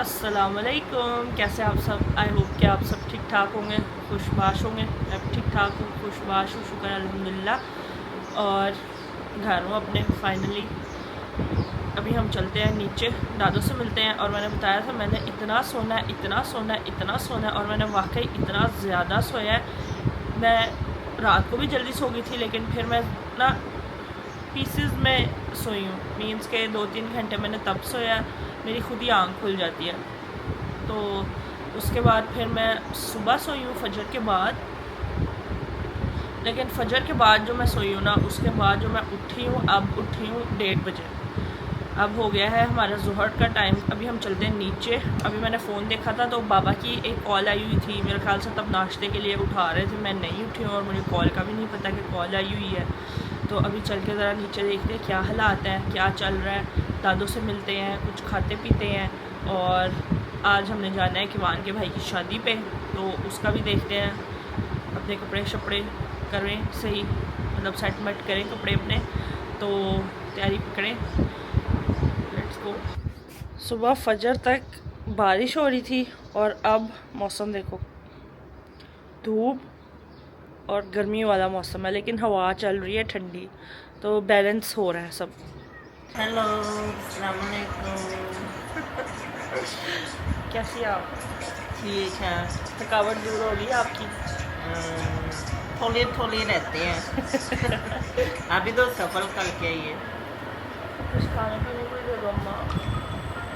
अस्सलामुअलैकुम, कैसे आप सब। आई होप कि आप सब ठीक ठाक होंगे, खुशबाश होंगे। मैं भी ठीक ठाक हूँ, खुशबाश हूँ, शुक्र अल्हम्दुलिल्लाह। और घर हूँ अपने फाइनली। अभी हम चलते हैं नीचे, दादों से मिलते हैं। और मैंने बताया था मैंने इतना सोना है, इतना सोना है, इतना सोना है, और मैंने वाकई इतना ज़्यादा सोया है। मैं रात को भी जल्दी सो गई थी, लेकिन फिर मैं ना पीसेस में सोई हूँ। मीन्स के 2-3 घंटे मैंने तब सोया, मेरी खुद ही आँख खुल जाती है। तो उसके बाद फिर मैं सुबह सोई हूँ फजर के बाद। लेकिन फजर के बाद जो मैं सोई हूँ ना, उसके बाद जो मैं उठी हूँ, अब उठी हूँ 1:30 बजे। अब हो गया है हमारा ज़ोहर का टाइम। अभी हम चलते हैं नीचे। अभी मैंने फ़ोन देखा था तो बाबा की एक कॉल आई हुई थी, मेरे ख्याल से तब नाश्ते के लिए उठा रहे थे। मैं नहीं उठी हूँ और मुझे कॉल का भी नहीं पता कि कॉल आई हुई है। तो अभी चल के ज़रा नीचे देखते हैं क्या हालात हैं, क्या चल रहा है। दादों से मिलते हैं, कुछ खाते पीते हैं। और आज हमने जाना है किवान के भाई की शादी पे, तो उसका भी देखते हैं। अपने कपड़े शपड़े करें सही, मतलब सेट मेट करें कपड़े अपने, तो तैयारी पकड़ें। Let's go. सुबह फजर तक बारिश हो रही थी और अब मौसम देखो, धूप और गर्मी वाला मौसम है, लेकिन हवा चल रही है ठंडी, तो बैलेंस हो रहा है सब। हेलो, अस्सलाम वालेकुम। कैसी आप? ठीक है। थकावट दूर हो गई आपकी? थोड़ी थोड़ी रहते हैं। अभी तो सफर करके आइए। कुछ खाने पीने को दे दो अम्मा।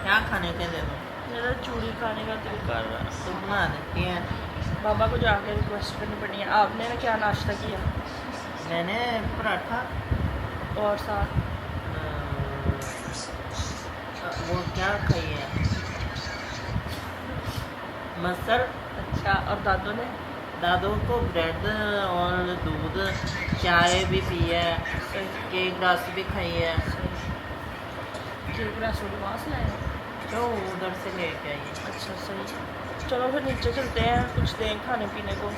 क्या खाने के दे दो? मेरा चूड़ी खाने का दिल कर रहा तो है। बना देती हैं। बाबा को जाकर रिक्वेस्ट करनी पड़ी है। आपने ना क्या नाश्ता किया? मैंने पराठा और साथ वो क्या खाई है, मसल। अच्छा, और दादों ने? दादू को ब्रेड और दूध, चाय भी पी है, सही केक रस भी खाई है। सही। केक रसोई वहाँ से लाए हैं? तो उधर से लेके आई है। अच्छा सही। चलो फिर नीचे चलते हैं, कुछ दें खाने पीने को।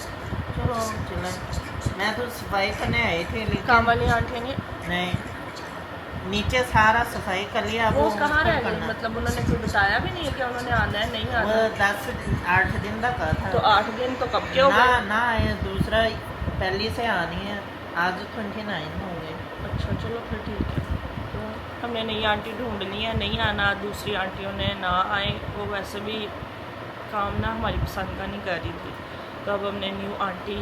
चलो चलें। मैं तो सफाई करने आई थी, लेकिन काम वाली आंटी ने नहीं, नीचे सारा सफाई कर लिया। वो वो कहाँ ऊपर रह गई? करना, मतलब उन्होंने कोई बताया भी नहीं है कि उन्होंने आना है नहीं वो आना? 10-8 दिन का था। तो 8 दिन तो कब के हो ना गए? ना, ये दूसरा पहली से आनी है। आज 29 हो गए। अच्छा चलो फिर ठीक है। तो हमने नई आंटी ढूंढनी है, नहीं आना। दूसरी आंटियों ने ना आए, वो वैसे भी काम ना हमारी पसंद का नहीं कर रही थी। तो अब हमने न्यू आंटी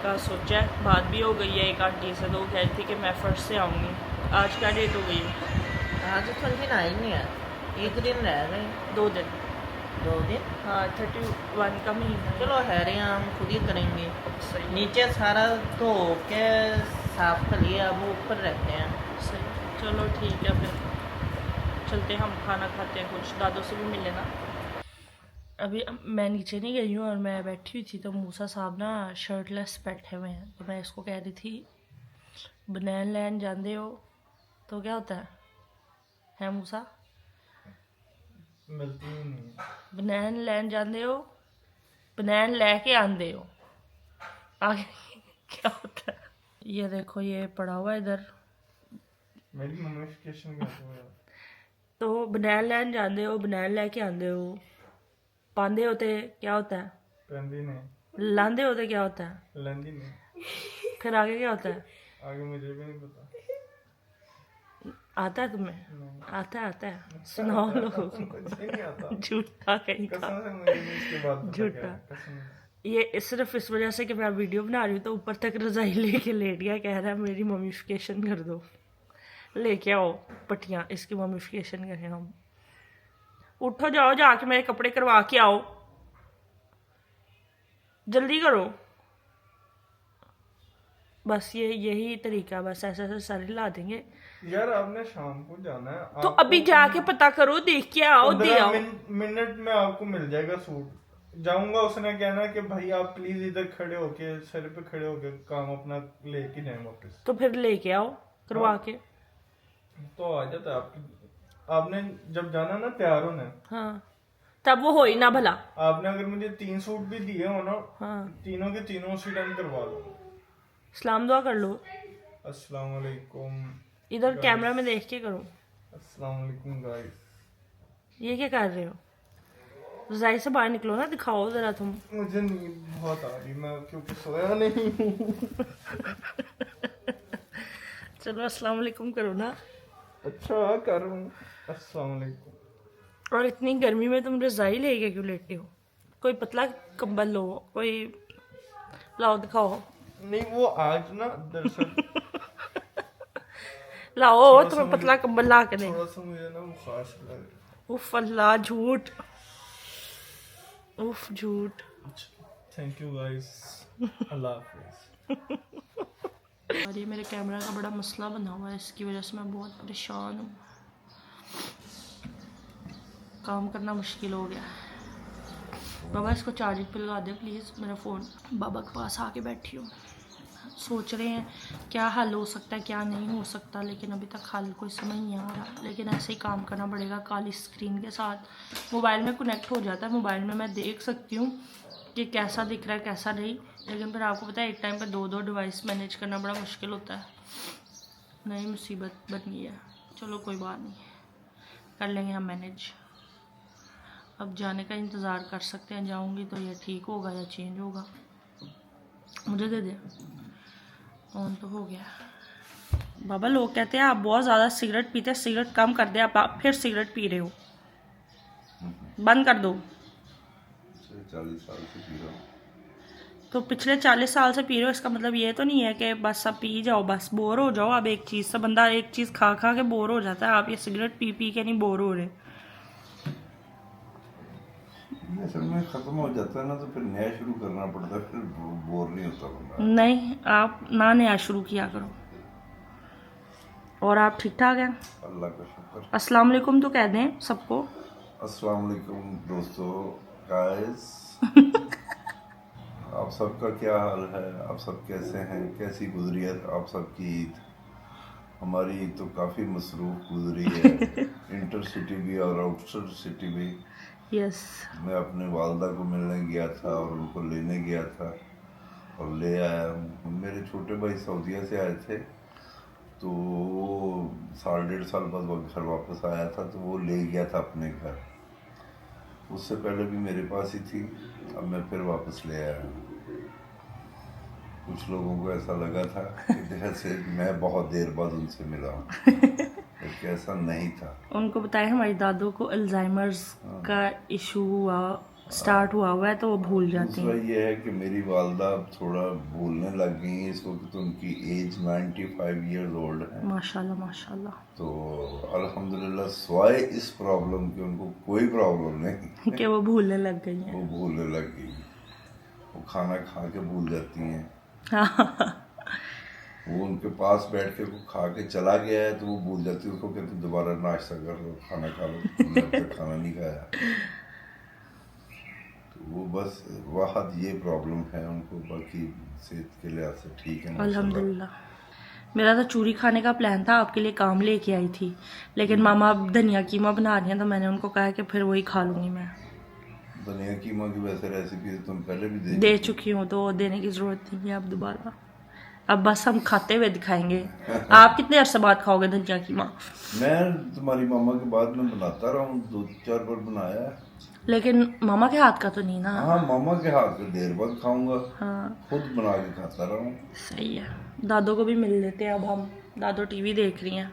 का सोचा है। बात भी हो गई है एक आंटी से, तो वो कह रही थी कि मैं फर्स्ट से आऊँगी। आज क्या डेट हो गई है? आज 29 है, एक दिन रह गए। 2 दिन। 2 दिन। हाँ 31 का महीना है। चलो है रहे, हम खुद ही करेंगे। सही नीचे सारा धो के साफ कर लिया, अब ऊपर रहते हैं। सही। चलो ठीक है फिर चलते हैं, हम खाना खाते हैं, कुछ दादों से भी मिल लेना। अभी मैं नीचे नहीं गई हूँ और मैं बैठी हुई थी, तो मूसा साहब ना शर्टलेस बैठे हुए हैं। तो मैं इसको कह रही थी बनैन लैन जाते हो तो क्या होता है मूसा? मिलती ही नहीं। बनैन लैन जाते हो, बनैन लेके आंदे हो, आगे क्या होता है? ये देखो, ये पड़ा हुआ है इधर। मेरी मम्मीफिकेशन कर दो यार। तो बनैन लैन जाते हो, बनैन लेके आंदे हो, पांदे होते क्या होता है? पहनती नहीं, लांदे होते क्या होता है? लेंदी नहीं। फिर आगे क्या होता है? आगे मुझे भी नहीं पता। आता है तुम्हें? नहीं, आता है सुनाओ लोगों को। मुझे नहीं आता। झूठा कहीं का, कसम से मुझे भी इसके बाद पता क्या झूठा। है, कसम से। ये सिर्फ इस वजह से कि मैं वीडियो बना रही हूँ, तो ऊपर तक रजाई लेके लेट गया, कह रहा है मेरी मम्मीफिकेशन कर दो, लेके आओ पट्टियाँ, इसकी मम्मीफिकेशन करें हम। उठो, जाओ जाके मेरे कपड़े करवा के आओ, जल्दी करो। बस ये यही तरीका, बस ऐसे ऐसे सारे ला देंगे। यार आपने शाम को जाना है, तो आपको अभी जाके पता करो, देख के आओ, दे 15 आओ। मिनट में आपको मिल जाएगा सूट। जाऊंगा, उसने कहना कि भाई आप प्लीज इधर खड़े होके, सर पे खड़े होके काम अपना लेके जाए वापस। तो फिर लेके आओ करवा हाँ। के। तो आ जाता है आपकी। आपने जब जाना ना तैयार होने, हाँ तब वो हो ही ना भला। आपने अगर मुझे 3 सूट भी दिए हो ना, हाँ तीनों के तीनों उसी टाइम करवा लो। सलाम दुआ कर लो, अस्सलाम वालेकुम। इधर Guys. कैमरा में देख के करो। अस्सलाम वालेकुम गाइस। ये क्या कर रहे हो? रजाई से बाहर निकलो ना, दिखाओ जरा तुम। मुझे नींद बहुत आ रही, मैं क्योंकि सोया नहीं हूँ। चलो अस्सलाम वालेकुम करो ना। अच्छा करूँ। अस्सलाम वालेकुम। और इतनी गर्मी में तुम रजाई लेके क्यों लेटे हो? कोई पतला कंबल लो, कोई लाओ दिखाओ। नहीं वो आज ना दरअसल लाओ थोड़ा तुम्हें सा पतला कंबल ला के दे। थोड़ा सा मुझे ना बुखार सा लग रहा उफ अल्लाह, झूठ, उफ झूठ। है। थैंक यू गाइस, अल्लाह हाफिज। और ये मेरे कैमरा का बड़ा मसला बना हुआ है, इसकी वजह से मैं बहुत परेशान हूँ। काम करना मुश्किल हो गया। बाबा इसको चार्जिंग पे लगा दे प्लीज़, मेरा फ़ोन। बाबा के पास आके बैठी हूँ, सोच रहे हैं क्या हल हो सकता है क्या नहीं हो सकता, लेकिन अभी तक हल कोई समझ नहीं आ रहा। लेकिन ऐसे ही काम करना पड़ेगा काली स्क्रीन के साथ। मोबाइल में कनेक्ट हो जाता है, मोबाइल में मैं देख सकती हूँ कि कैसा दिख रहा है कैसा नहीं, लेकिन फिर आपको पता है एक टाइम पर दो डिवाइस मैनेज करना बड़ा मुश्किल होता है। नई मुसीबत बन गई है। चलो कोई बात नहीं, कर लेंगे हम मैनेज। अब जाने का इंतज़ार कर सकते हैं, जाऊंगी तो ये ठीक होगा या चेंज होगा। मुझे दे दे, ऑन तो हो गया। बाबा लोग कहते हैं आप बहुत ज़्यादा सिगरेट पीते हैं, सिगरेट कम कर दे। आप फिर सिगरेट पी रहे हो, बंद कर दो। 40 साल से पी रहा हूँ। तो पिछले 40 साल से पी रहे हो, इसका मतलब ये तो नहीं है कि बस अब पी जाओ, बस बोर हो जाओ। अब एक चीज़ से बंदा एक चीज़ खा खा के बोर हो जाता है, आप ये सिगरेट पी पी के नहीं बोर हो रहे। असल में ख़त्म हो जाता है ना तो फिर नया शुरू करना पड़ता है, फिर बोर नहीं होता बंदा। नहीं, आप ना नया शुरू किया करो। और आप ठीक ठाक हैं? अल्लाह का शुक्र। अस्सलाम वालेकुम तो कह दें सबको। अस्सलाम वालेकुम दोस्तों, गाइस। आप सबका क्या हाल है? आप सब कैसे हैं? कैसी गुजरी है आप सबकी ईद? हमारी ईद तो काफ़ी मसरूफ गुजरी है। इंटर सिटी भी और आउटर सिटी भी। यस। मैं अपने वालदा को मिलने गया था और उनको लेने गया था और ले आया हूँ। मेरे छोटे भाई सऊदीया से आए थे, तो वो 1.5 साल बाद वो घर वापस आया था, तो वो ले गया था अपने घर। उससे पहले भी मेरे पास ही थी, अब मैं फिर वापस ले आया हूँ। कुछ लोगों को ऐसा लगा था कि जैसे मैं बहुत देर बाद उनसे मिला हूँ, लेकिन ऐसा नहीं था। उनको बताया हमारी दादू को अल्जाइमर्स का इशू स्टार्ट हुआ है, तो वो भूल जाती दूसरा हैं। ये है कि मेरी वालदा थोड़ा भूलने लग गई हैं इस वक्त। तो उनकी एज 95 ईयर्स ओल्ड है। माशाल्लाह माशाल्लाह। तो अल्हम्दुलिल्लाह सिवाय इस प्रॉब्लम की उनको कोई प्रॉब्लम नहीं। कि वो भूलने लग गई हैं। वो भूलने लग गई, वो खाना खा के भूल जाती हैं। वो उनके पास बैठ के वो खा के चला गया है तो वो भूल जाती है। उसको कहते दोबारा नाश्ता कर लो, खाना खा लो, तुमने अब तक खाना नहीं खाया। तो वो बस वाहद ये प्रॉब्लम है उनको, बाकी सेहत के लिहाज से ठीक है माशाल्लाह। अल्हम्दुलिल्लाह। मेरा तो चूरी खाने का प्लान था, आपके लिए काम लेके आई थी, लेकिन मामा अब धनिया कीमा बना रही हैं, तो मैंने उनको कहा कि फिर वही खा लूँगी मैं। धनिया कीमा की वैसे रेसिपी तुम पहले भी दे चुकी हूँ, तो देने की ज़रूरत नहीं है अब दोबारा। अब बस हम खाते हुए दिखाएंगे। आप कितने अरसे बाद खाओगे धनिया कीमा? मैं तुम्हारी मामा के बाद में बनाता रहा हूँ, 2-4 बार बनाया है। लेकिन मामा के हाथ का तो नहीं ना। हाँ, मामा के हाथ से देर बाद खाऊंगा। हाँ खुद बना के खाता रहा हूँ। सही है। दादो को भी मिल लेते हैं अब हम। दादो टीवी देख रही हैं,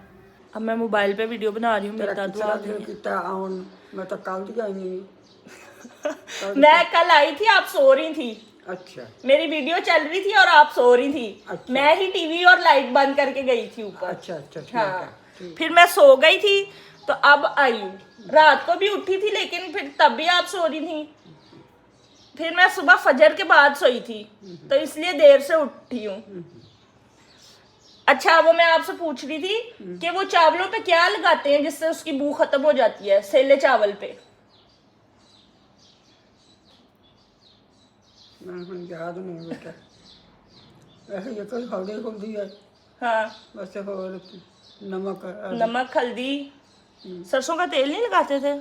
अब मैं मोबाइल पे वीडियो बना रही हूँ। मेरे दादू आ गए हैं। ਕੀਤਾ ਆਉਣ ਮੈਂ ਤਾਂ ਕੱਲ ਦੀ ਆਈ ਨਹੀਂ। मैं कल आई थी, आप सो रही थी, अच्छा मेरी वीडियो चल रही थी और आप सो रही थी। अच्छा। मैं ही टीवी और लाइट बंद करके गई थी ऊपर। अच्छा अच्छा ठीक हाँ, है। फिर मैं सो गई थी तो अब आई हूँ। रात को भी उठी थी, लेकिन फिर तब भी आप सो रही थी। फिर मैं सुबह फजर के बाद सोई थी, तो इसलिए देर से उठी हूँ। अच्छा, वो मैं आपसे पूछ रही थी कि वो चावलों पे क्या लगाते हैं जिससे उसकी बू खत्म हो जाती है, सेले चावल पे? मैं ਹੁਣ याद नहीं बेटा, ऐसे ये कोई हल्दी हुल्दी है हाँ, बस और नमक नमक हल्दी। सरसों का तेल नहीं लगाते थे?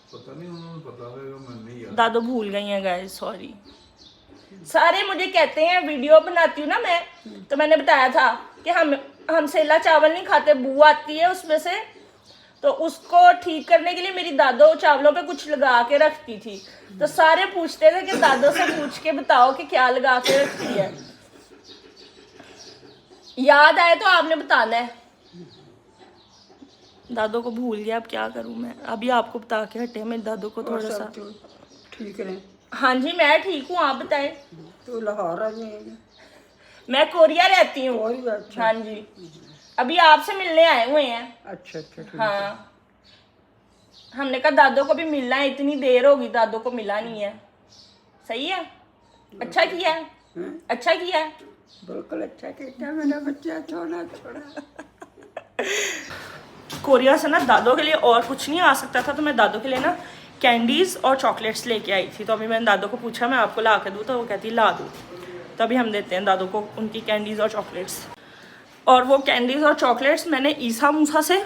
पता नहीं, उन्होंने पता होगा, मैं नहीं याद। दादो भूल गई हैं गाइस, सॉरी। सारे मुझे कहते हैं, वीडियो बनाती हूँ ना मैं, तो मैंने बताया था कि हम सेला चावल नहीं खाते, बू आती है उसमें से। तो उसको ठीक करने के लिए मेरी दादो चावलों पे कुछ लगा के रखती थी। तो सारे पूछते थे कि दादो से पूछ के बताओ कि क्या लगा के रखती है। याद आए तो आपने बताना है। दादो को भूल गया, अब क्या करूं मैं। अभी आपको बता के हटे मेरी दादो को थोड़ा सा। तो ठीक रहे। हाँ जी मैं ठीक हूँ, आप बताएं। तो लाहौर आ जाएंगे? मैं कोरिया रहती हूँ। और भी अच्छा। हाँ जी अभी आपसे मिलने आए हुए हैं। अच्छा अच्छा ठीक। हाँ हमने कहा दादो को भी मिलना है, इतनी देर होगी दादो को मिला नहीं है। सही है, अच्छा किया है, अच्छा किया है। बिल्कुल अच्छा कहता मेरा बच्चा, छोड़ा छोड़ा। कोरिया से ना दादो के लिए और कुछ नहीं आ सकता था, तो मैं दादो के लिए ना कैंडीज और चॉकलेट्स लेके आई थी। तो अभी मैंने दादो को पूछा मैं आपको ला के दूँ, तो वो कहती ला दूँ। तो अभी हम देते हैं दादो को उनकी कैंडीज और चॉकलेट्स। और वो कैंडीज और चॉकलेट्स मैंने ईसा मूसा से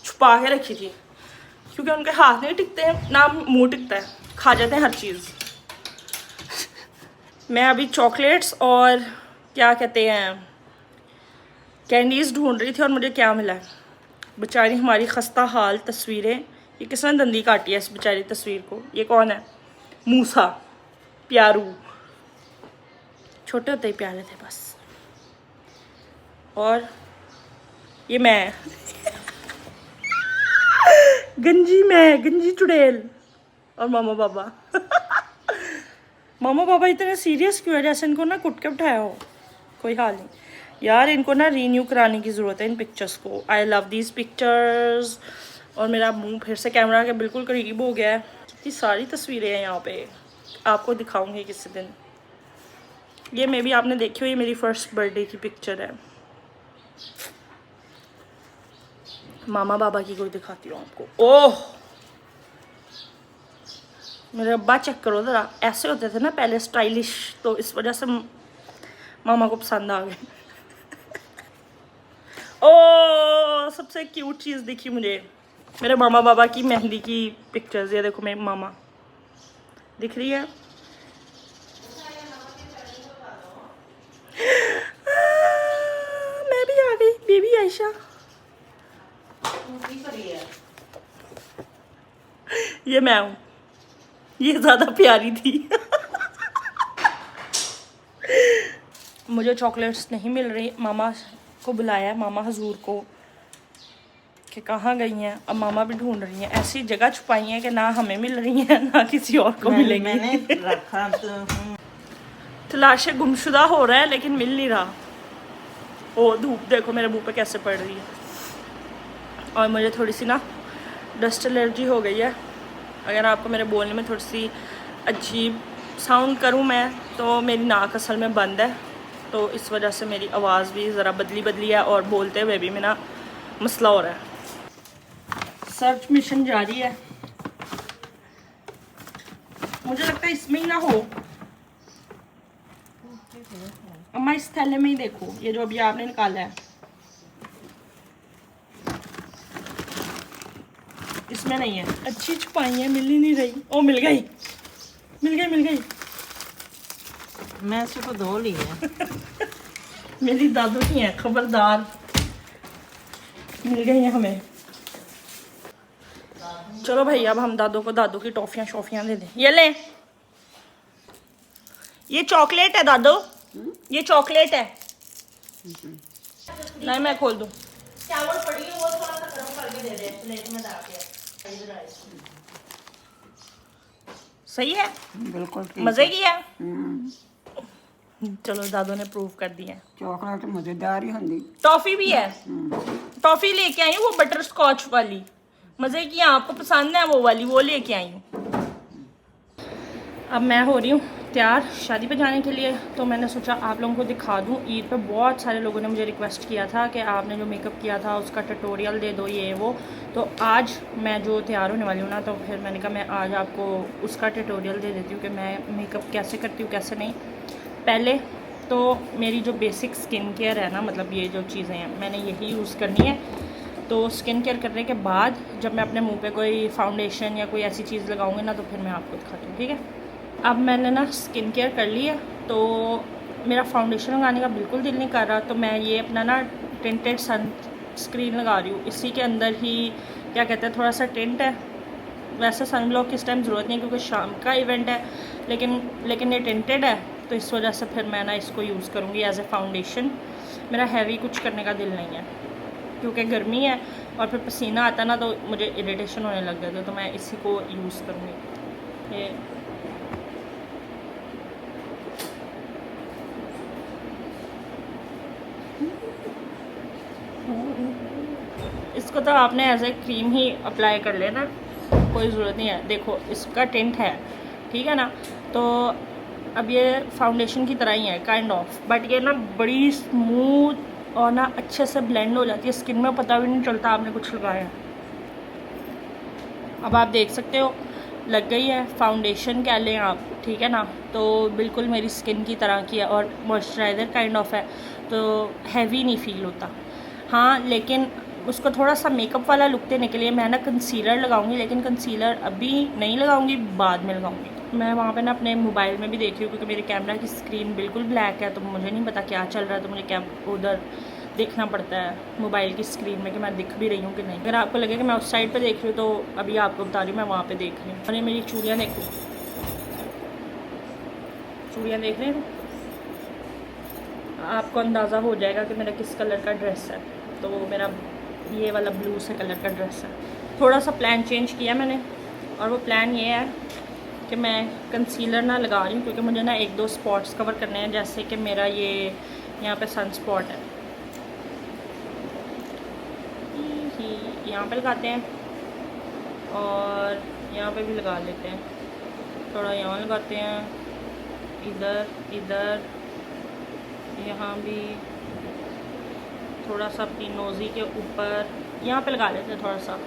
छुपा के रखी थी, क्योंकि उनके हाथ नहीं टिकते हैं ना मुंह टिकता है, खा जाते हैं हर चीज़। मैं अभी चॉकलेट्स और क्या कहते हैं कैंडीज़ ढूंढ रही थी, और मुझे क्या मिला है। बेचारी हमारी खस्ता हाल तस्वीरें। ये किसने दंदी काटी है इस बेचारी तस्वीर को? ये कौन है? मूसा प्यारू। छोटे होते ही प्यारे थे बस। और ये मैं गंजी चुड़ैल। और मामा बाबा मामा बाबा इतने सीरियस क्यों है, जैसे इनको ना कुट के उठाया हो। कोई हाल नहीं यार, इनको ना रीन्यू कराने की ज़रूरत है इन पिक्चर्स को। I love these pictures. और मेरा मुंह फिर से कैमरा के बिल्कुल करीब हो गया है। कितनी सारी तस्वीरें हैं यहाँ पे, आपको दिखाऊंगी किसी दिन। ये मे भी आपने देखी हो, ये मेरी फर्स्ट बर्थडे की पिक्चर है। मामा बाबा की कोई दिखाती हूँ आपको। ओह मेरे अब्बा चेक करो ज़रा, ऐसे होते थे ना पहले स्टाइलिश, तो इस वजह से मामा को पसंद आ गए। ओ सबसे क्यूट चीज़ दिखी मुझे, मेरे मामा बाबा की मेहंदी की पिक्चर्स। ये देखो मेरी मामा दिख रही है। मैं भी आ गई, बेबी आयशा। ये मैं हूँ, ये ज़्यादा प्यारी थी। मुझे चॉकलेट्स नहीं मिल रही। मामा को बुलाया, मामा हजूर को, कि कहाँ गई हैं। अब मामा भी ढूंढ रही हैं, ऐसी जगह छुपाई हैं कि ना हमें मिल रही हैं ना किसी और को मिलेंगी। मैंने रखा तो तलाशे गुमशुदा हो रहा है लेकिन मिल नहीं रहा। ओ धूप देखो मेरे मुंह पे कैसे पड़ रही है। और मुझे थोड़ी सी ना डस्ट एलर्जी हो गई है। अगर आपको मेरे बोलने में थोड़ी सी अजीब साउंड करूं मैं, तो मेरी नाक असल में बंद है, तो इस वजह से मेरी आवाज़ भी ज़रा बदली है, और बोलते हुए भी मेरा मसला हो रहा है। सर्च मिशन जारी है। मुझे लगता है इसमें ही ना हो। अम्मा इस थैले में ही देखो, ये जो अभी आपने निकाला है इसमें नहीं है। अच्छी छुपाई है, मिल ही नहीं रही। ओ मिल गई। मैं सिर्फ धो ली है। मेरी दादू की है, खबरदार। मिल गई है हमें। चलो भाई अब हम दादू को दादू की टॉफियाँ शॉफियाँ दे दें। ये ले, ये चॉकलेट है दादू, ये चॉकलेट है। नहीं मैं खोल दूँ। चावल पड़ी है वो थोड़ा सा गर्म करके दे दे प्लेट में डाल के। सही है, बिल्कुल ठीक। मजे की है। चलो दादू ने प्रूव कर दिया। चॉकलेट मजेदार ही होंगी। टॉफी भी है, टॉफी लेके आई हूँ वो बटर स्कॉच वाली, मजे की है। आपको पसंद है वो वाली, वो लेके आई हूँ। अब मैं हो रही हूँ तैयार शादी पे जाने के लिए, तो मैंने सोचा आप लोगों को दिखा दूँ। ईद पे बहुत सारे लोगों ने मुझे रिक्वेस्ट किया था कि आपने जो मेकअप किया था उसका ट्यूटोरियल दे दो, ये वो। तो आज मैं जो तैयार होने वाली हूँ ना, तो फिर मैंने कहा मैं आज आपको उसका ट्यूटोरियल दे देती हूँ कि मैं मेकअप कैसे करती हूँ कैसे नहीं। पहले तो मेरी जो बेसिक स्किन केयर है ना, मतलब ये जो चीज़ें हैं मैंने यही यूज़ करनी है। तो स्किन केयर करने के बाद जब मैं अपने मुंह पे कोई फाउंडेशन या कोई ऐसी चीज़ लगाऊंगी ना, तो फिर मैं आपको दिखाती हूँ, ठीक है। अब मैंने ना स्किन केयर कर ली है, तो मेरा फाउंडेशन लगाने का बिल्कुल दिल नहीं कर रहा, तो मैं ये अपना ना टिंटेड सन स्क्रीन लगा रही हूँ, इसी के अंदर ही क्या कहते हैं थोड़ा सा टिंट है। वैसे सनब्लॉक की इस टाइम ज़रूरत नहीं क्योंकि शाम का इवेंट है, लेकिन ये टिंटेड है तो इस वजह से फिर मैं ना इसको यूज़ करूँगी एज ए फाउंडेशन। मेरा हैवी कुछ करने का दिल नहीं है क्योंकि गर्मी है और फिर पसीना आता ना तो मुझे इरिटेशन होने लग जाता है, तो मैं इसी को यूज़ करूँगी। ये इसको तो आपने एज ए क्रीम ही अप्लाई कर लेना, कोई ज़रूरत नहीं है। देखो इसका टिंट है, ठीक है ना, तो अब ये फाउंडेशन की तरह ही है काइंड ऑफ, बट ये ना बड़ी स्मूथ और ना अच्छे से ब्लेंड हो जाती है स्किन में, पता भी नहीं चलता आपने कुछ लगाया है। अब आप देख सकते हो लग गई है, फाउंडेशन कह लें आप, ठीक है ना, तो बिल्कुल मेरी स्किन की तरह की है और मॉइस्चराइज़र काइंड ऑफ है, तो हैवी नहीं फील होता। हाँ, लेकिन उसको थोड़ा सा मेकअप वाला लुक देने के लिए मैं ना कंसीलर लगाऊंगी, लेकिन कंसीलर अभी नहीं लगाऊंगी, बाद में लगाऊंगी। मैं वहाँ पे ना अपने मोबाइल में भी देख रही हूँ क्योंकि मेरे कैमरा की स्क्रीन बिल्कुल ब्लैक है, तो मुझे नहीं पता क्या चल रहा है, तो मुझे उधर देखना पड़ता है मोबाइल की स्क्रीन में कि मैं दिख भी रही हूँ कि नहीं। अगर आपको लगे कि मैं उस साइड पे देख रही हूँ तो अभी आपको बता रही हूँ मैं वहाँ पे देख रही हूँ। और ये मेरी चूड़ियाँ देखो, चूड़ियाँ देख रहे हैं, आपको अंदाज़ा हो जाएगा कि मेरा किस कलर का ड्रेस है। तो मेरा ये वाला ब्लू से कलर का ड्रेस है। थोड़ा सा प्लान चेंज किया मैंने, और वो प्लान ये है कि मैं कंसीलर ना लगा रही हूँ क्योंकि मुझे ना 1-2 स्पॉट्स कवर करने हैं, जैसे कि मेरा ये यहाँ पे सन स्पॉट है, यहाँ पे लगाते हैं और यहाँ पे भी लगा लेते हैं, थोड़ा यहाँ लगाते हैं, इधर यहाँ भी थोड़ा सा अपनी नोज़ी के ऊपर यहाँ पे लगा लेते हैं थोड़ा सा,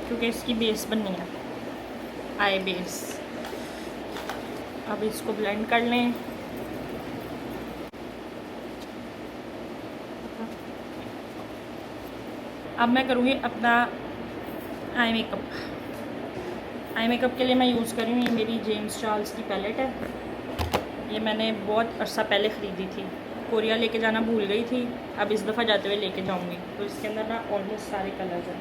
क्योंकि इसकी बेस बननी है, आई बेस। अब इसको ब्लेंड कर लें। अब मैं करूँगी अपना आई मेकअप। आई मेकअप के लिए मैं यूज़ कर रही हूँ ये मेरी जेम्स चार्ल्स की पैलेट है। ये मैंने बहुत अरसा पहले ख़रीदी थी, कोरिया लेके जाना भूल गई थी, अब इस दफ़ा जाते हुए लेके जाऊँगी। तो इसके अंदर ना ऑलमोस्ट सारे कलर्स हैं।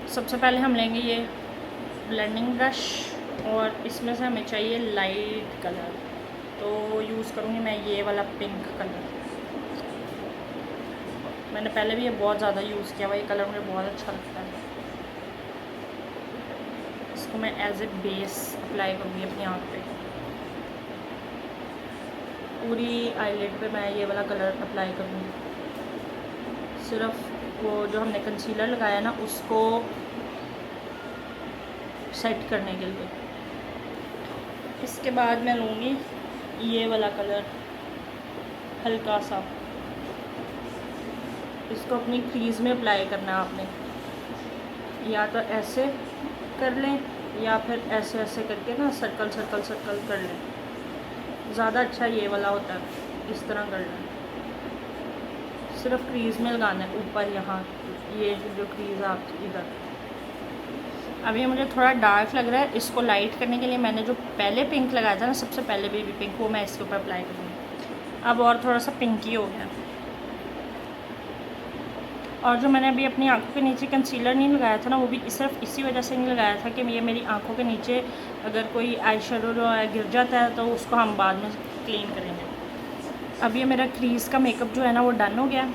सबसे पहले हम लेंगे ये ब्लेंडिंग ब्रश और इसमें से हमें चाहिए लाइट कलर, तो यूज़ करूँगी मैं ये वाला पिंक कलर। मैंने पहले भी ये बहुत ज़्यादा यूज़ किया हुआ, ये कलर मुझे बहुत अच्छा लगता है। इसको मैं एज ए बेस अप्लाई करूँगी अपनी आँख पे, पूरी आईलिड पे मैं ये वाला कलर अप्लाई करूँगी। सिर्फ वो जो हमने कंसीलर लगाया ना उसको सेट करने के लिए। इसके बाद मैं लूँगी ये वाला कलर हल्का सा, इसको अपनी क्रीज़ में अप्लाई करना है आपने, या तो ऐसे कर लें या फिर ऐसे ऐसे करके ना सर्कल सर्कल सर्कल कर लें, ज़्यादा अच्छा ये वाला होता है। इस तरह कर लें, सिर्फ क्रीज़ में लगाना है ऊपर, यहाँ ये जो क्रीज़ है आपकी इधर। अब ये मुझे थोड़ा डार्क लग रहा है, इसको लाइट करने के लिए मैंने जो पहले पिंक लगाया था ना, सबसे पहले बेबी पिंक, वो मैं इसके ऊपर अप्लाई करूँगी। अब और थोड़ा सा पिंकी हो गया। और जो मैंने अभी अपनी आंखों के नीचे कंसीलर नहीं लगाया था ना, वो भी सिर्फ इसी वजह से नहीं लगाया था कि ये मेरी आंखों के नीचे अगर कोई आई शेडो जो है गिर जाता है तो उसको हम बाद में क्लीन करेंगे। अब ये मेरा क्रीज़ का मेकअप जो है ना वो डन हो गया।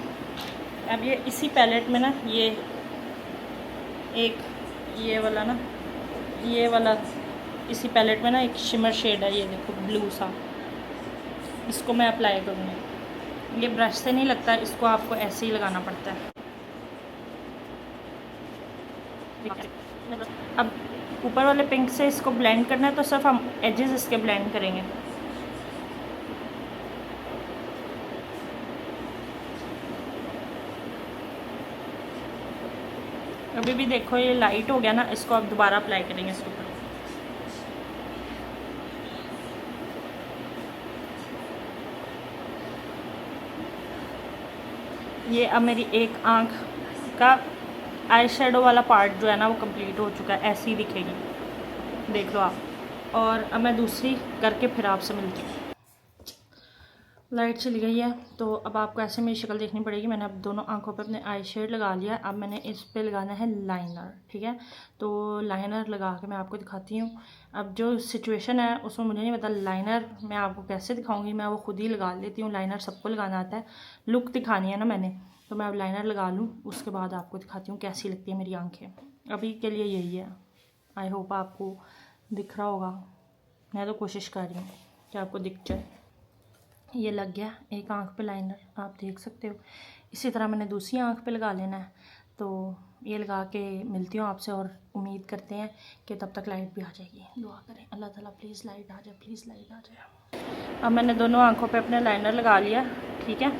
अब ये इसी पैलेट में ना ये एक ये वाला इसी पैलेट में ना एक शिमर शेड है, ये देखो ब्लू सा, इसको मैं अप्लाई करूँगी। ये ब्रश से नहीं लगता, इसको आपको ऐसे ही लगाना पड़ता है। अब ऊपर वाले पिंक से इसको ब्लेंड करना है, तो सिर्फ हम एजेस इसके ब्लेंड करेंगे। अभी भी देखो ये लाइट हो गया ना, इसको अब दोबारा अप्लाई करेंगे इसके ऊपर। ये अब मेरी एक आँख का आई शेडो वाला पार्ट जो है ना वो कंप्लीट हो चुका है, ऐसी ही दिखेगी, देख लो आप। और अब मैं दूसरी करके फिर आपसे मिलती हूँ। लाइट चली गई है तो अब आपको ऐसे मेरी शक्ल देखनी पड़ेगी। मैंने अब दोनों आंखों पे अपने आई शेड लगा लिया। अब मैंने इस पे लगाना है लाइनर, ठीक है। तो लाइनर लगा के मैं आपको दिखाती हूँ। अब जो सिचुएशन है उसमें मुझे नहीं पता लाइनर मैं आपको कैसे दिखाऊंगी, मैं वो खुद ही लगा लेती हूँ। लाइनर सबको लगाना आता है, लुक दिखानी है ना मैंने, तो मैं अब लाइनर लगा लूँ, उसके बाद आपको दिखाती हूँ कैसी लगती है मेरी आँखें। अभी के लिए यही है। आई होप आपको दिख रहा होगा, मैं तो कोशिश कर रही हूँ कि आपको दिख जाए। ये लग गया एक आंख पे लाइनर, आप देख सकते हो। इसी तरह मैंने दूसरी आंख पे लगा लेना है। तो ये लगा के मिलती हूँ आपसे और उम्मीद करते हैं कि तब तक लाइट भी आ जाएगी। दुआ करें अल्लाह ताला प्लीज़ लाइट आ जाए, प्लीज़ लाइट आ जाए। अब मैंने दोनों आंखों पे अपने लाइनर लगा लिया, ठीक है।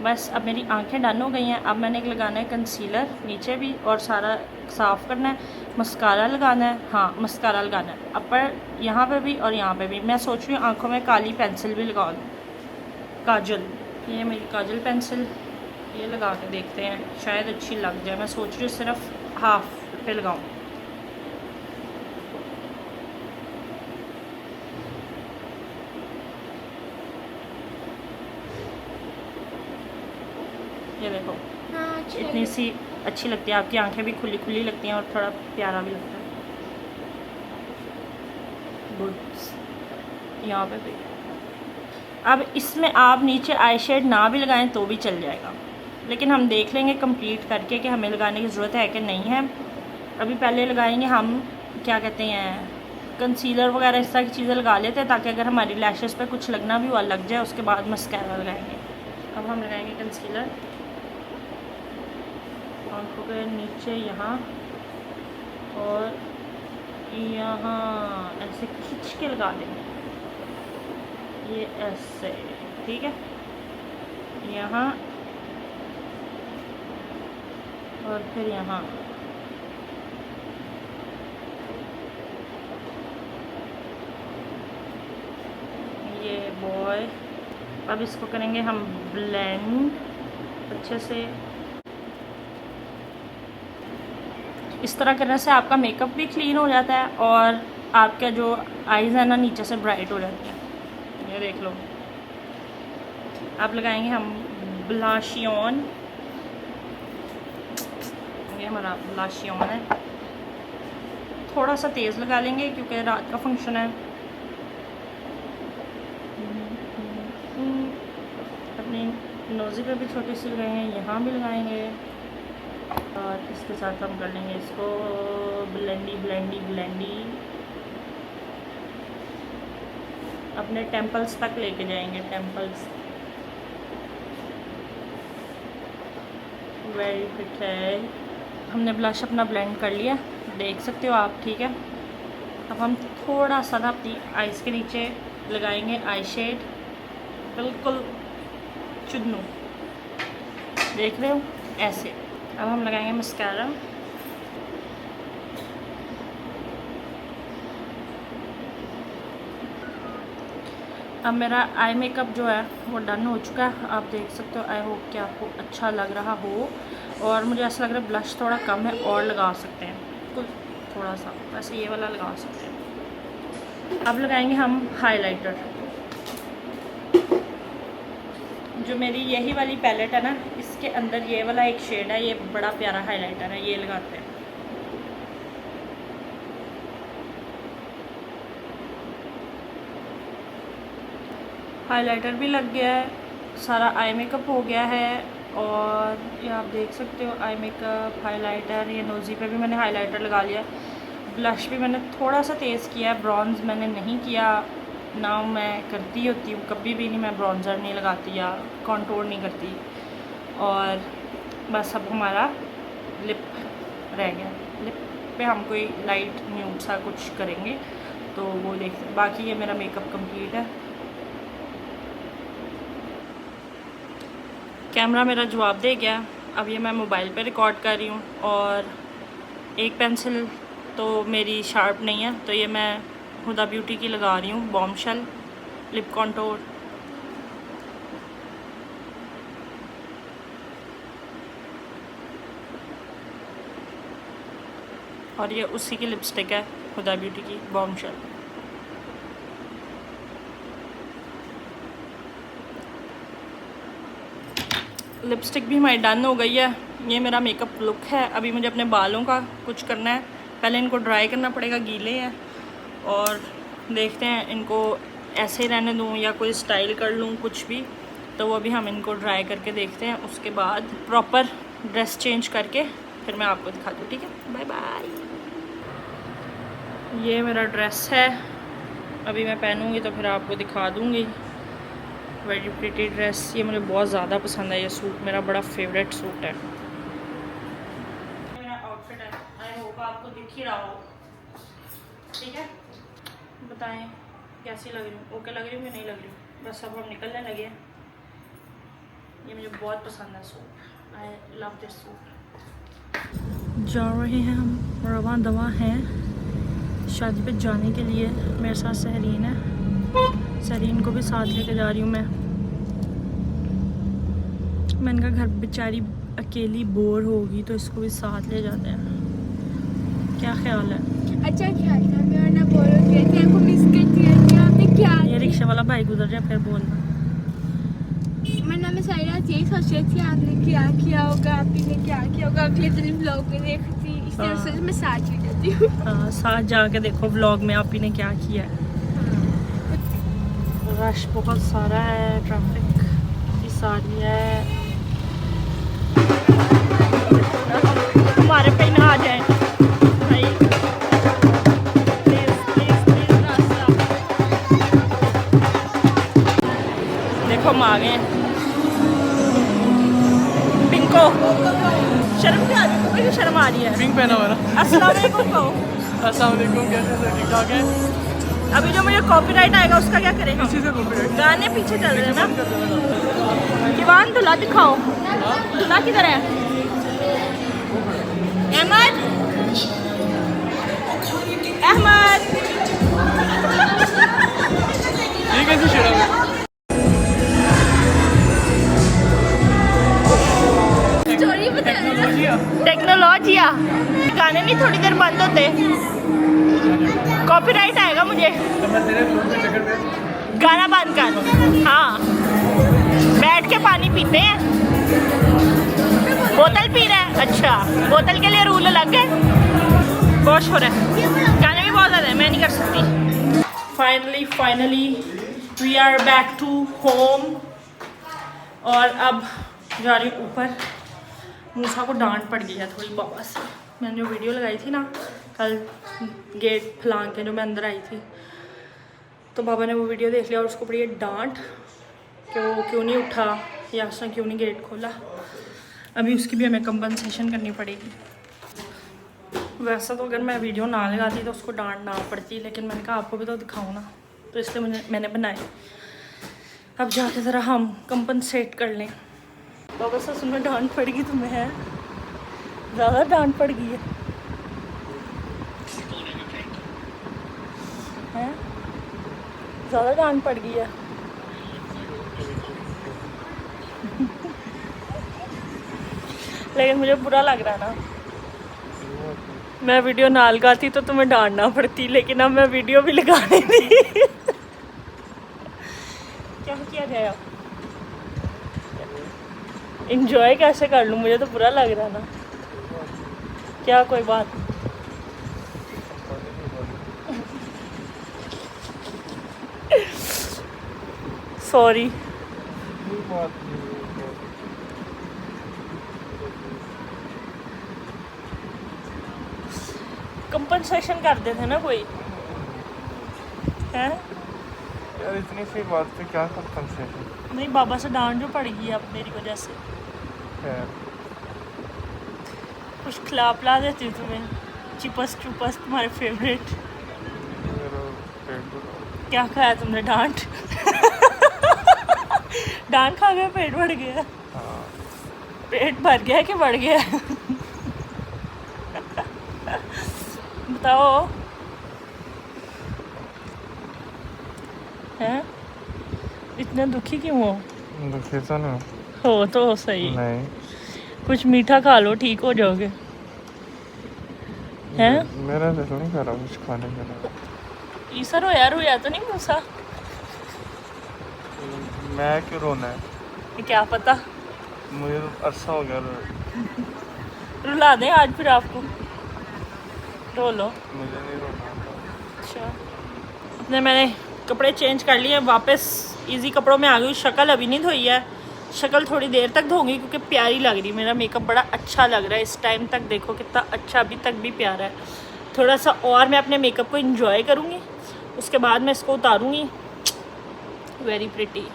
बस अब मेरी आंखें डन हो गई हैं। अब मैंने एक लगाना है कंसीलर नीचे भी और सारा साफ़ करना है। मस्कारा लगाना है, हाँ मस्कारा लगाना है अपर यहाँ पे भी और यहाँ पे भी। मैं सोच रही हूँ आँखों में काली पेंसिल भी लगा दूँ, काजल। ये मेरी काजल पेंसिल, ये लगा के देखते हैं शायद अच्छी लग जाए। मैं सोच रही हूँ सिर्फ हाफ पे लगाऊँ। ये देखो इतनी सी अच्छी लगती है, आपकी आंखें भी खुली खुली लगती हैं और थोड़ा प्यारा भी लगता है। गुड। यहाँ पे भी अब इसमें आप नीचे आई शेड ना भी लगाएं तो भी चल जाएगा, लेकिन हम देख लेंगे कंप्लीट करके कि हमें लगाने की ज़रूरत है कि नहीं है। अभी पहले लगाएंगे हम क्या कहते हैं कंसीलर वगैरह इस तरह की चीज़ें लगा लेते हैं ताकि अगर हमारी लैशेस पे कुछ लगना भी हुआ लग जाए, उसके बाद मस्कारा लगाएंगे। अब हम लगाएंगे कंसीलर आँखों के नीचे यहाँ और यहाँ ऐसे खींच के लगा देंगे, ये ऐसे, ठीक है। यहाँ और फिर यहाँ। ये बॉय। अब इसको करेंगे हम ब्लेंड अच्छे से। इस तरह करने से आपका मेकअप भी क्लीन हो जाता है और आपका जो आईज़ है ना नीचे से ब्राइट हो जाती है। ये देख लो। अब लगाएंगे हम ब्लाशियन, ये हमारा ब्लाशियन है। थोड़ा सा तेज़ लगा लेंगे क्योंकि रात का फंक्शन है। अपनी नोज़ी पे भी छोटी सी लगाएंगे, यहाँ भी लगाएंगे और इसके साथ हम कर लेंगे इसको ब्लेंडी ब्लेंडी ब्लेंडी। अपने टेम्पल्स तक लेके जाएंगे, टेम्पल्स। वेरी फिट है। हमने ब्लश अपना ब्लेंड कर लिया, देख सकते हो आप, ठीक है। अब हम थोड़ा सा ना अपनी आइज़ के नीचे लगाएंगे आई शेड, बिल्कुल चुन्नू, देख रहे हो ऐसे। अब हम लगाएंगे मस्कारा। अब मेरा आई मेकअप जो है वो डन हो चुका है, आप देख सकते हो। आई होप कि आपको अच्छा लग रहा हो। और मुझे ऐसा लग रहा है ब्लश थोड़ा कम है और लगा सकते हैं कुछ थोड़ा सा, वैसे ये वाला लगा सकते हैं। अब लगाएंगे हम हाइलाइटर। जो मेरी यही वाली पैलेट है ना, इसके अंदर ये वाला एक शेड है, ये बड़ा प्यारा हाइलाइटर है, ये लगाते हैं। हाइलाइटर भी लग गया है, सारा आई मेकअप हो गया है। और ये आप देख सकते हो आई मेकअप, हाइलाइटर। ये नोज़ी पे भी मैंने हाइलाइटर लगा लिया। ब्लश भी मैंने थोड़ा सा तेज़ किया, ब्रॉन्ज़ मैंने नहीं किया ना, मैं करती होती हूँ कभी भी नहीं, मैं ब्रॉन्ज़र नहीं लगाती या कॉन्टूर नहीं करती। और बस अब हमारा लिप रह गया। लिप पे हम कोई लाइट न्यूड सा कुछ करेंगे तो वो देख, बाकी ये मेरा मेकअप कंप्लीट है। कैमरा मेरा जवाब दे गया। अब ये मैं मोबाइल पे रिकॉर्ड कर रही हूँ और एक पेंसिल तो मेरी शार्प नहीं है, तो ये मैं हुदा ब्यूटी की लगा रही हूँ, बॉम्बशेल लिप कॉन्टूर। और ये उसी की लिपस्टिक है, हुदा ब्यूटी की बॉम्बशेल। लिपस्टिक भी हमारी डन हो गई है। ये मेरा मेकअप लुक है। अभी मुझे अपने बालों का कुछ करना है, पहले इनको ड्राई करना पड़ेगा, गीले हैं। और देखते हैं इनको ऐसे ही रहने दूँ या कोई स्टाइल कर लूँ कुछ भी, तो वो अभी हम इनको ड्राई करके देखते हैं। उसके बाद प्रॉपर ड्रेस चेंज करके फिर मैं आपको दिखा दूँ, ठीक है? Bye bye. ये मेरा ड्रेस है, अभी मैं पहनूँगी तो फिर आपको दिखा दूँगी। वेरी प्रिटी ड्रेस, ये मुझे बहुत ज़्यादा पसंद है। ये सूट मेरा बड़ा फेवरेट सूट है। मेरा आउटफिट है, आई होप आपको दिख ही रहा हो, ठीक है? बताएं कैसी लग रही हूँ, ओके लग रही हूँ कि नहीं लग रही हूँ? बस अब हम निकलने लगे हैं। ये मुझे बहुत पसंद है suit, I love this suit. जा रहे हैं हम, रवा दवा हैं शादी पे जाने के लिए। मेरे साथ सहरीन है, सहरीन को भी साथ लेके जा रही हूँ मैं। मैंने कहा घर बेचारी अकेली बोर होगी तो इसको भी साथ ले जाते हैं। क्या ख्याल है? अच्छा ख्याल था, मैं ना बोल रही थी आपको मिस करती रहती हूँ। आपने क्या ये रिक्शा वाला भाई गुजर जाए फिर बोलना। मैं सारी रात यही सोच रही थी आपने क्या किया होगा, आप ही ने क्या किया होगा। अगले दिन ब्लॉग में देख थी, इसलिए हाँ। सोच मैं साथ ले जाती हूँ। हाँ, साथ जाके देखो व्लॉग में आप ही ने क्या किया है। रश बहुत सारा है, ट्रैफिक भी सारी है। हमारे पे ही ना आ जाए भाई, प्लीज प्लीज प्लीज रास्ता। देखो हम आ गए हैं। पिंको शर्म नहीं आ रही? तुम्हें क्यों शर्म आ रही है? पिंक पहना हुआ ना। अस्सलाम वालेकुम कहो। अस्सलाम वालेकुम, कैसे हैं? ठीक ठाक है। अभी जो मुझे कॉपीराइट आएगा उसका क्या करेंगे? किसी से कॉपीराइट गाने पीछे चल रहे हैं ना। किवान दूल्हा दिखाओ, दूल्हा किधर है? अहमद, अहमद। ये कैसी शराब है? स्टोरी बता रही हूँ। टेक्नोलॉजिया, गाने नहीं थोड़ी देर बंद होते, कॉपीराइट आएगा मुझे। गाना बंद कर। हाँ, बैठ के पानी पीते हैं। बोतल पी रहा है? अच्छा, बोतल के लिए रूल अलग है। बहुत शोर है, गाने भी बहुत ज़्यादा है, मैं नहीं कर सकती। Finally we are back to home. और अब जा रही हूँ ऊपर। मूसा को डांट पड़ गई है थोड़ी बाबा से। मैंने जो वीडियो लगाई थी ना कल, गेट फलांग के जो मैं अंदर आई थी, तो बाबा ने वो वीडियो देख लिया और उसको पड़ी डांट कि वो क्यों नहीं उठा या उसने क्यों नहीं गेट खोला। अभी उसकी भी हमें कंपनसेशन करनी पड़ेगी। वैसा तो अगर मैं वीडियो ना लगाती तो उसको डांट ना पड़ती, लेकिन मैंने कहा आपको भी तो दिखाऊँ ना, तो इसलिए मैंने बनाई। अब जाके ज़रा हम कंपनसेट कर लें। बाबा ससुर में डांट पड़ गई तुम्हें? है ज़्यादा डांट पड़ गई है? ज़्यादा डांट पड़ गई है? लेकिन मुझे बुरा लग रहा है ना, मैं वीडियो ना लगाती तो तुम्हें डांटना पड़ती, लेकिन अब मैं वीडियो भी लगाने दी। क्या किया जाए अब? इंजॉय कैसे कर लूँ? मुझे तो बुरा लग रहा है ना। क्या कोई बात? सॉरी। कंपनसेशन कर देते ना कोई, है यार इतनी सी बात पे क्या कंपनसेशन? नहीं, बाबा से डांट जो पड़ गई है अब मेरी वजह से। कुछ खिला पिला देती हूँ तुम्हें, चिपस चुपस तुम्हारे फेवरेट। क्या खाया तुमने? डांट। डांट खा गया, पेट बढ़ गया? पेट भर गया कि बढ़ गया? बताओ। हैं? इतना दुखी क्यों हो? दुखी तो नहीं हो तो सही। नहीं, कुछ मीठा खा लो, ठीक हो जाओगे। हैं? मेरा दिल नहीं कर रहा कुछ खाने के लिए। ईसर रोया तो नहीं मूसा? मैं क्यों रोना है? क्या पता, मुझे तो अरसा हो गया रुला दें आज फिर आपको, रो लो। मुझे नहीं रोना। अच्छा, अपने मैंने कपड़े चेंज कर लिए, वापस इजी कपड़ों में आ गई। शक्ल अभी नहीं धोई है, शक्ल थोड़ी देर तक धोंगी क्योंकि प्यारी लग रही। मेरा मेकअप बड़ा अच्छा लग रहा है इस टाइम तक, देखो कितना अच्छा, अभी तक भी प्यारा है। थोड़ा सा और मैं अपने मेकअप को इंजॉय करूँगी, उसके बाद मैं इसको उतारूँगी। Very pretty.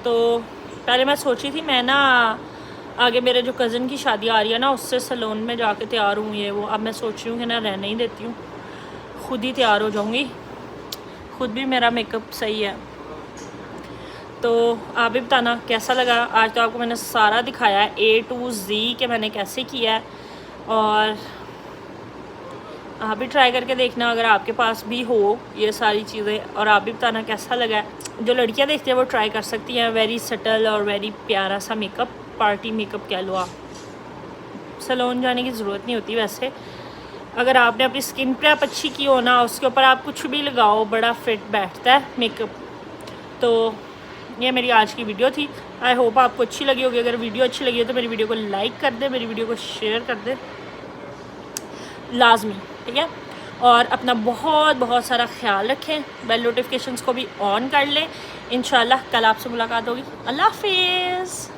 तो पहले मैं सोची थी मैं ना आगे मेरे जो कज़न की शादी आ रही है ना, उससे सैलून में जाके तैयार हूँ ये वो। अब मैं सोच रही हूँ कि ना रहने ही देती हूँ, खुद ही तैयार हो जाऊँगी, खुद भी मेरा मेकअप सही है। तो आप भी बताना कैसा लगा। आज तो आपको मैंने सारा दिखाया है A to Z कि मैंने कैसे किया है, और आप भी ट्राई करके देखना अगर आपके पास भी हो ये सारी चीज़ें, और आप भी बताना कैसा लगा है। जो लड़कियां देखती हैं वो ट्राई कर सकती हैं। वेरी सटल और वेरी प्यारा सा मेकअप, पार्टी मेकअप कह लो आप। सैलून जाने की ज़रूरत नहीं होती वैसे, अगर आपने अपनी स्किन प्रेप अच्छी की हो ना, उसके ऊपर आप कुछ भी लगाओ बड़ा फिट बैठता है मेकअप। तो ये मेरी आज की वीडियो थी, आई होप आपको अच्छी लगी होगी। अगर वीडियो अच्छी लगी हो तो मेरी वीडियो को लाइक कर दे, मेरी वीडियो को शेयर कर दे लाजमी, ठीक है। और अपना बहुत बहुत सारा ख्याल रखें, बेल नोटिफिकेशंस को भी ऑन कर लें। इंशाल्लाह कल आपसे मुलाकात होगी। अल्लाह हाफिज़।